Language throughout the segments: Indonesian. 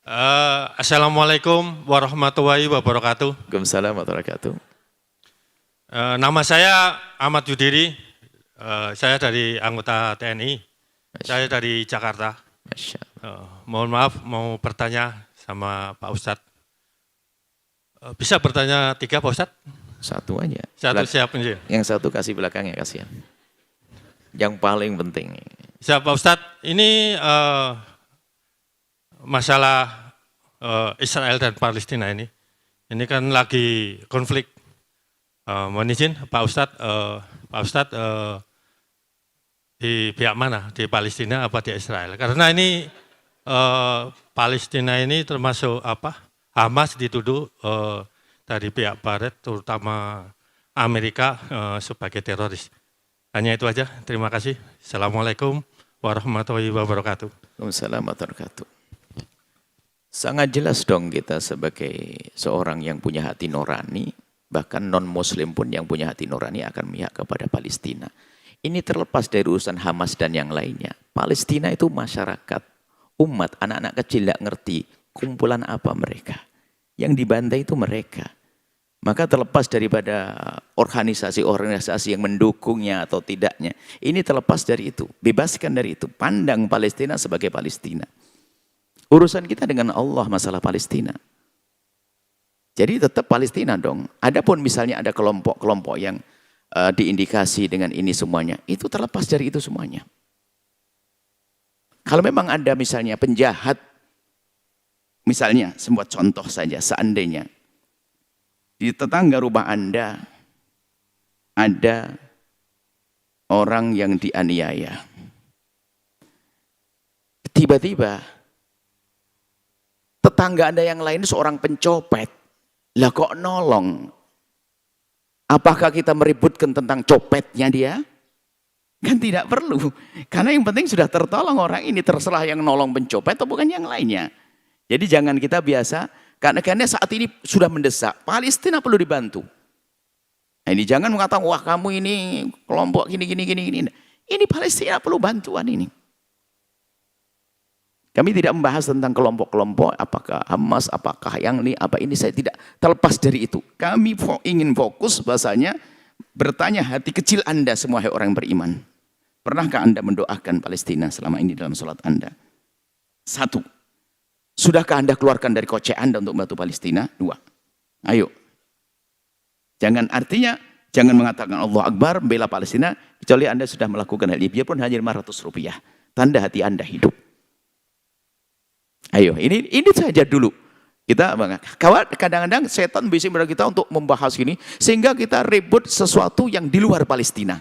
Assalamualaikum warahmatullahi wabarakatuh. Waalaikumsalam warahmatullahi wabarakatuh. Nama saya Ahmad Yudiri, saya dari anggota TNI, saya dari Jakarta. Masya Mohon maaf, mau bertanya sama Pak Ustadz. Bisa bertanya 3 Pak Ustadz? Satu aja. Satu siap. Yang satu kasih belakangnya, kasihan. Yang paling penting. Siap Pak Ustadz, ini masalah Israel dan Palestina ini kan lagi konflik. Mohon izin Pak Ustadz, di pihak mana? Di Palestina apa di Israel? Karena ini Palestina ini termasuk Hamas dituduh dari pihak Barat, terutama Amerika sebagai teroris. Hanya itu aja. Terima kasih. Assalamualaikum warahmatullahi wabarakatuh. Waalaikumsalam warahmatullahi wabarakatuh. Sangat jelas dong kita sebagai seorang yang punya hati nurani, bahkan non-muslim pun yang punya hati nurani akan memihak kepada Palestina. Ini terlepas dari urusan Hamas dan yang lainnya. Palestina itu masyarakat, umat, anak-anak kecil tidak ngerti kumpulan apa mereka. Yang dibantai itu mereka. Maka terlepas daripada organisasi-organisasi yang mendukungnya atau tidaknya, ini terlepas dari itu. Bebaskan dari itu. Pandang Palestina sebagai Palestina. Urusan kita dengan Allah masalah Palestina. Jadi tetap Palestina dong. Adapun misalnya ada kelompok-kelompok yang diindikasi dengan ini semuanya, itu terlepas dari itu semuanya. Kalau memang ada misalnya penjahat, misalnya sebuah contoh saja, seandainya di tetangga rumah Anda ada orang yang dianiaya. Tiba-tiba tetangga Anda yang lain seorang pencopet. Lah kok nolong? Apakah kita meributkan tentang copetnya dia? Kan tidak perlu. Karena yang penting sudah tertolong orang ini, terserah yang nolong pencopet atau bukan yang lainnya. Jadi jangan kita biasa, karena saat ini sudah mendesak. Palestina perlu dibantu. Nah, ini jangan mengatakan, wah kamu ini kelompok gini. Ini Palestina perlu bantuan ini. Kami tidak membahas tentang kelompok-kelompok, apakah Hamas, apakah yang ini, apa ini, saya tidak terlepas dari itu. Kami ingin fokus bahasanya, bertanya hati kecil Anda semua orang beriman. Pernahkah Anda mendoakan Palestina selama ini dalam sholat Anda? 1. Sudahkah Anda keluarkan dari kocek Anda untuk membantu Palestina? 2. Ayo. Jangan mengatakan Allah Akbar, bela Palestina, kecuali Anda sudah melakukan hal ini, biarpun hanya Rp500. Tanda hati Anda hidup. Ayo, ini saja dulu. Kadang-kadang setan bisa menyerang kita untuk membahas ini, sehingga kita ribut sesuatu yang di luar Palestina.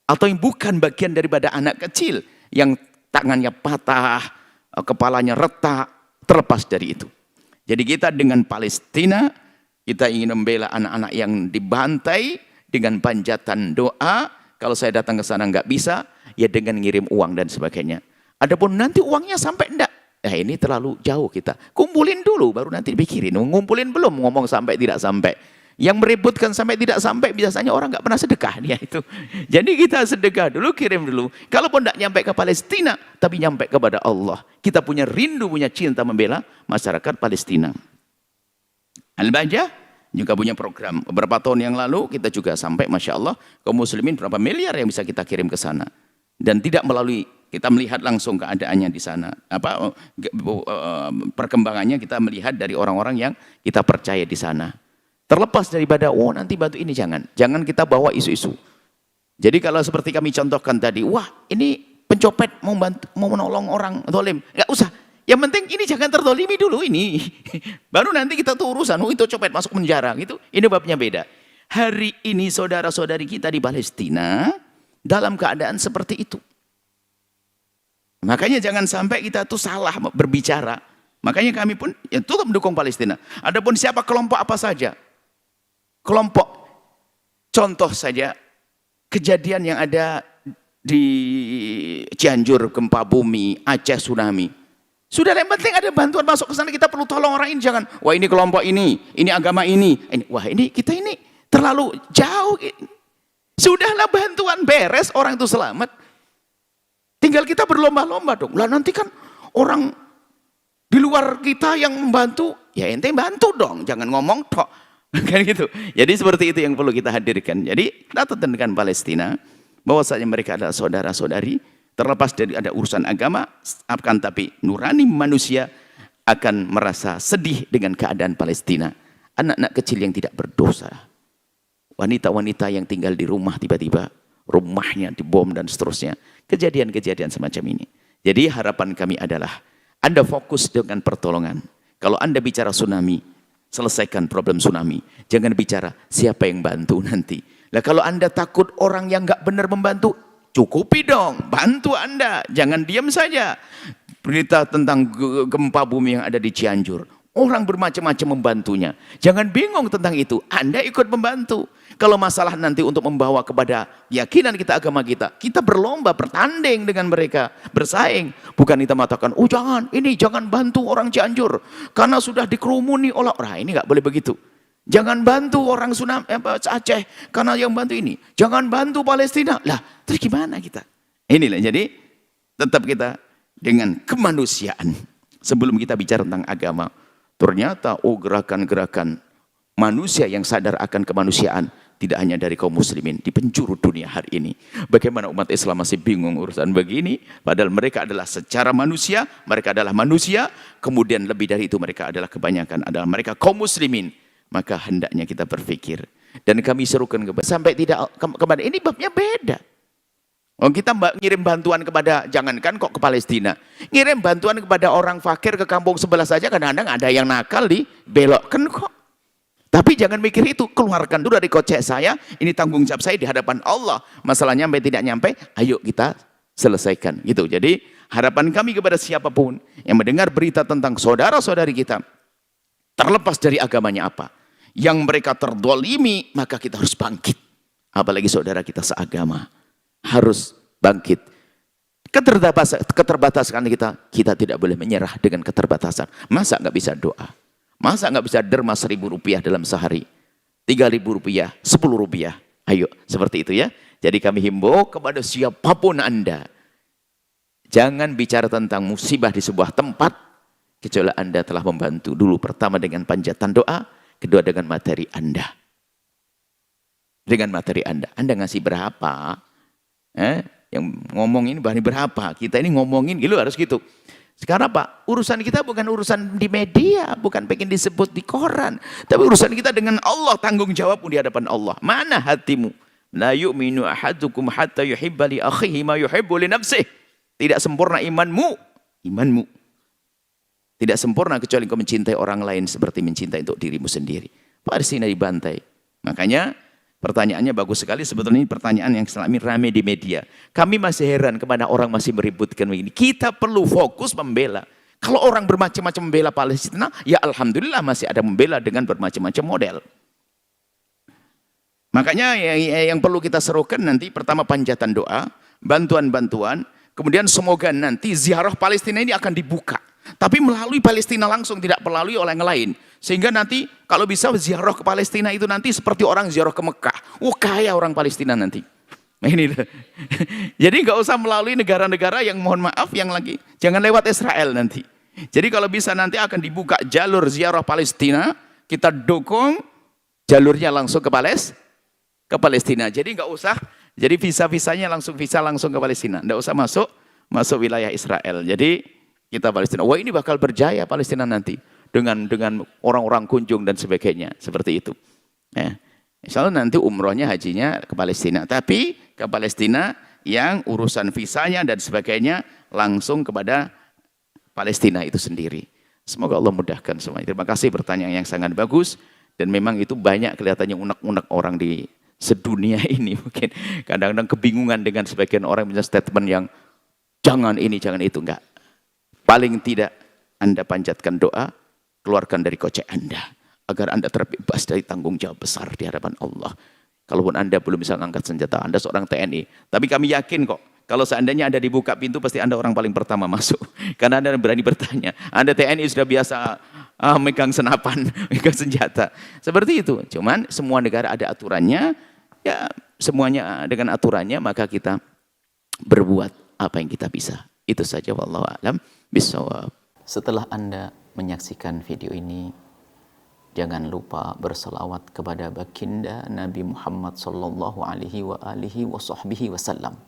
Atau yang bukan bagian daripada anak kecil, yang tangannya patah, kepalanya retak, terlepas dari itu. Jadi kita dengan Palestina, kita ingin membela anak-anak yang dibantai, dengan panjatan doa. Kalau saya datang ke sana nggak bisa, ya dengan ngirim uang dan sebagainya. Adapun nanti uangnya sampai enggak, nah ini terlalu jauh kita. Kumpulin dulu, baru nanti dipikirin. Ngumpulin belum, ngomong sampai tidak sampai. Yang meributkan sampai tidak sampai, biasanya orang nggak pernah sedekah. Dia itu. Jadi kita sedekah dulu, kirim dulu. Kalaupun tidak nyampe ke Palestina, tapi nyampe kepada Allah. Kita punya rindu, punya cinta membela masyarakat Palestina. Al-Bajah juga punya program. Beberapa tahun yang lalu, kita juga sampai, Masya Allah, kaum muslimin berapa miliar yang bisa kita kirim ke sana. Dan tidak melalui, kita melihat langsung keadaannya di sana. Perkembangannya kita melihat dari orang-orang yang kita percaya di sana. Terlepas daripada, oh nanti bantu ini, jangan. Jangan kita bawa isu-isu. Jadi kalau seperti kami contohkan tadi, wah ini pencopet mau menolong orang zalim. Nggak usah. Yang penting ini jangan terzalimi dulu ini. Baru nanti kita tuh urusan, oh itu copet masuk penjara. Gitu. Ini babnya beda. Hari ini saudara-saudari kita di Palestina dalam keadaan seperti itu. Makanya jangan sampai kita tuh salah berbicara. Makanya kami pun ya tetap mendukung Palestina. Adapun siapa kelompok apa saja. Kelompok, contoh saja kejadian yang ada di Cianjur, gempa bumi, Aceh, tsunami. Sudah yang penting ada bantuan masuk ke sana, kita perlu tolong orang ini. Jangan, wah ini kelompok ini agama ini. Wah ini kita ini terlalu jauh. Sudahlah bantuan beres, orang itu selamat. Tinggal kita berlomba-lomba dong. Lah nanti kan orang Di luar kita yang membantu, ya ente bantu dong, jangan ngomong tok. Kan gitu. Jadi seperti itu yang perlu kita hadirkan. Jadi kita tentang Palestina, bahwasanya mereka adalah saudara-saudari, terlepas dari ada urusan agama, akan tapi nurani manusia akan merasa sedih dengan keadaan Palestina. Anak-anak kecil yang tidak berdosa. Wanita-wanita yang tinggal di rumah tiba-tiba rumahnya dibom dan seterusnya. Kejadian-kejadian semacam ini. Jadi harapan kami adalah Anda fokus dengan pertolongan. Kalau Anda bicara tsunami, selesaikan problem tsunami. Jangan bicara siapa yang bantu nanti. Nah, kalau Anda takut orang yang nggak benar membantu, cukupi dong, bantu Anda. Jangan diam saja. Berita tentang gempa bumi yang ada di Cianjur. Orang bermacam-macam membantunya. Jangan bingung tentang itu. Anda ikut membantu. Kalau masalah nanti untuk membawa kepada keyakinan kita, agama kita, kita berlomba, bertanding dengan mereka, bersaing. Bukan kita mengatakan, oh jangan bantu orang Cianjur. Karena sudah dikerumuni oleh orang. Ini nggak boleh begitu. Jangan bantu orang Aceh, karena yang bantu ini. Jangan bantu Palestina. Lah, terus gimana kita? Inilah, jadi tetap kita dengan kemanusiaan. Sebelum kita bicara tentang agama, ternyata gerakan-gerakan manusia yang sadar akan kemanusiaan tidak hanya dari kaum muslimin di penjuru dunia hari ini. Bagaimana umat Islam masih bingung urusan begini, padahal mereka adalah secara manusia, mereka adalah manusia, kemudian lebih dari itu mereka adalah kebanyakan adalah mereka kaum muslimin. Maka hendaknya kita berpikir dan kami serukan sampai tidak kepada ini babnya beda. Oh, kita ngirim bantuan kepada, jangankan kok ke Palestina, ngirim bantuan kepada orang fakir ke kampung sebelah saja kadang-kadang ada yang nakal dibelokkan kok. Tapi jangan mikir itu, keluarkan dulu dari kocek saya, ini tanggung jawab saya di hadapan Allah. Masalahnya sampai tidak nyampe, ayo kita selesaikan. Gitu. Jadi harapan kami kepada siapapun yang mendengar berita tentang saudara-saudari kita, terlepas dari agamanya apa, yang mereka terdolimi, maka kita harus bangkit. Apalagi saudara kita seagama. Harus bangkit. Keterbatasan kita tidak boleh menyerah dengan keterbatasan. Masa nggak bisa doa? Masa nggak bisa derma 1.000 rupiah dalam sehari? 3.000 rupiah, 10 rupiah. Ayo, seperti itu ya. Jadi kami himbau kepada siapapun Anda. Jangan bicara tentang musibah di sebuah tempat, kecuali Anda telah membantu dulu. Pertama dengan panjatan doa, kedua dengan materi Anda. Dengan materi Anda. Anda ngasih berapa? Yang ngomong ini bahan berapa? Kita ini ngomongin gitu harus gitu. Sekarang Pak, urusan kita bukan urusan di media, bukan pengen disebut di koran, tapi urusan kita dengan Allah, tanggung jawabmu di hadapan Allah. Mana hatimu? La yu'minu ahadukum hatta yuhibba li akhihi ma yuhibbu li nafsihi. Tidak sempurna imanmu. Tidak sempurna kecuali kau mencintai orang lain seperti mencintai untuk dirimu sendiri. Palestina dibantai. Makanya pertanyaannya bagus sekali, sebetulnya ini pertanyaan yang selama ini rame di media. Kami masih heran kepada orang masih meributkan begini. Kita perlu fokus membela. Kalau orang bermacam-macam membela Palestina, ya alhamdulillah masih ada membela dengan bermacam-macam model. Makanya yang perlu kita serukan nanti, pertama panjatan doa, bantuan-bantuan, kemudian semoga nanti ziarah Palestina ini akan dibuka. Tapi melalui Palestina langsung, tidak melalui oleh yang lain. Sehingga nanti kalau bisa ziarah ke Palestina itu nanti seperti orang ziarah ke Mekah. Kaya orang Palestina nanti. Ini jadi nggak usah melalui negara-negara yang mohon maaf yang lagi. Jangan lewat Israel nanti. Jadi kalau bisa nanti akan dibuka jalur ziarah Palestina. Kita dukung jalurnya langsung ke Palestina. Jadi nggak usah. Jadi visa-visanya langsung ke Palestina. Nggak usah masuk wilayah Israel. Jadi kita Palestina. Wah ini bakal berjaya Palestina nanti. Dengan orang-orang kunjung dan sebagainya. Seperti itu. Ya. Misalnya nanti umrohnya, hajinya ke Palestina. Tapi ke Palestina yang urusan visanya dan sebagainya langsung kepada Palestina itu sendiri. Semoga Allah mudahkan semuanya. Terima kasih pertanyaan yang sangat bagus. Dan memang itu banyak kelihatannya unek-unek orang di sedunia ini. Mungkin kadang-kadang kebingungan dengan sebagian orang punya statement yang jangan ini, jangan itu. Enggak. Paling tidak Anda panjatkan doa, keluarkan dari kocek Anda. Agar Anda terbebas dari tanggung jawab besar di hadapan Allah. Kalaupun Anda belum bisa mengangkat senjata, Anda seorang TNI. Tapi kami yakin kok, kalau seandainya Anda dibuka pintu, pasti Anda orang paling pertama masuk. Karena Anda berani bertanya. Anda TNI sudah biasa megang senapan, megang senjata. Seperti itu. Cuman semua negara ada aturannya. Ya semuanya dengan aturannya, maka kita berbuat apa yang kita bisa. Itu saja, wallahu a'lam bishawab. Setelah Anda menyaksikan video ini, jangan lupa berselawat kepada baginda Nabi Muhammad sallallahu alaihi wa alihi wa sahbihi wasallam.